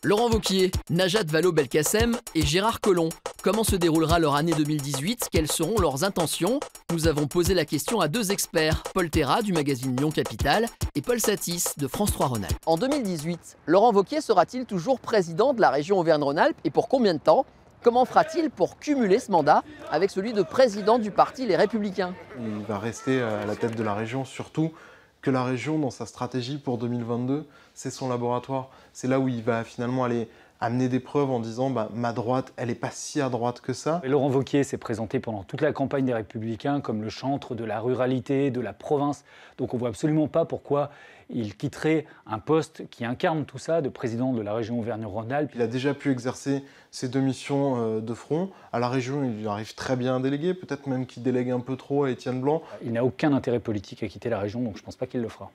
Laurent Wauquiez, Najat Vallaud-Belkacem et Gérard Collomb. Comment se déroulera leur année 2018? Quelles seront leurs intentions? Nous avons posé la question à deux experts, Paul Terra du magazine Lyon Capital et Paul Satis de France 3 Rhône-Alpes. En 2018, Laurent Wauquiez sera-t-il toujours président de la région Auvergne-Rhône-Alpes et pour combien de temps? Comment fera-t-il pour cumuler ce mandat avec celui de président du parti Les Républicains? Il va rester à la tête de la région, surtout que la région, dans sa stratégie pour 2022, c'est son laboratoire. C'est là où il va finalement aller amener des preuves en disant ma droite, elle n'est pas si à droite que ça. Et Laurent Wauquiez s'est présenté pendant toute la campagne des Républicains comme le chantre de la ruralité, de la province. Donc on ne voit absolument pas pourquoi il quitterait un poste qui incarne tout ça, de président de la région Auvergne-Rhône-Alpes. Il a déjà pu exercer ses deux missions de front. À la région, il arrive très bien à déléguer, peut-être même qu'il délègue un peu trop à Étienne Blanc. Il n'a aucun intérêt politique à quitter la région, donc je ne pense pas qu'il le fera.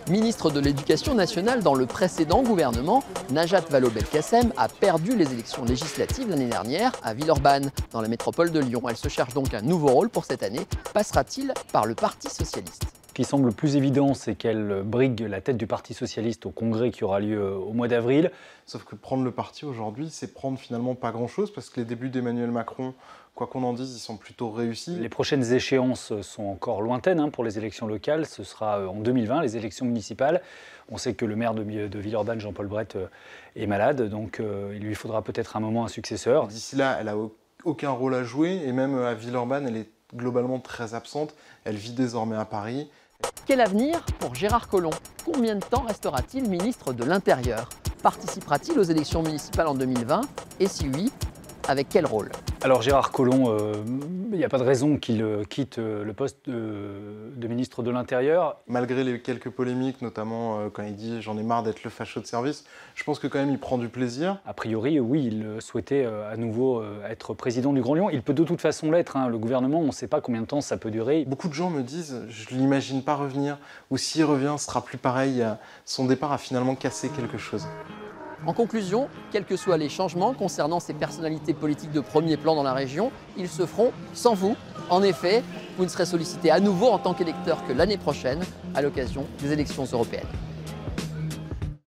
Ministre de l'Éducation nationale dans le précédent gouvernement, Najat Vallaud-Belkacem a perdu les élections législatives l'année dernière à Villeurbanne, dans la métropole de Lyon. Elle se cherche donc un nouveau rôle pour cette année. Passera-t-il par le Parti socialiste? Ce qui semble le plus évident, c'est qu'elle brigue la tête du Parti socialiste au congrès qui aura lieu au mois d'avril. Sauf que prendre le parti aujourd'hui, c'est prendre finalement pas grand-chose, parce que les débuts d'Emmanuel Macron, quoi qu'on en dise, ils sont plutôt réussis. Les prochaines échéances sont encore lointaines pour les élections locales. Ce sera en 2020, les élections municipales. On sait que le maire de Villeurbanne, Jean-Paul Brett, est malade, donc il lui faudra peut-être un moment un successeur. D'ici là, elle n'a aucun rôle à jouer, et même à Villeurbanne, elle est globalement très absente. Elle vit désormais à Paris. Quel avenir pour Gérard Collomb? Combien de temps restera-t-il ministre de l'Intérieur? Participera-t-il aux élections municipales en 2020? Et si oui, avec quel rôle? Alors Gérard Collomb, il n'y a pas de raison qu'il quitte le poste de ministre de l'Intérieur. Malgré les quelques polémiques, notamment quand il dit « j'en ai marre d'être le facho de service », je pense que quand même il prend du plaisir. A priori, oui, il souhaitait à nouveau être président du Grand Lyon. Il peut de toute façon l'être, le gouvernement, on ne sait pas combien de temps ça peut durer. Beaucoup de gens me disent « je ne l'imagine pas revenir » ou « s'il revient, ce sera plus pareil ». Son départ a finalement cassé quelque chose. En conclusion, quels que soient les changements concernant ces personnalités politiques de premier plan dans la région, ils se feront sans vous. En effet, vous ne serez sollicité à nouveau en tant qu'électeur que l'année prochaine, à l'occasion des élections européennes.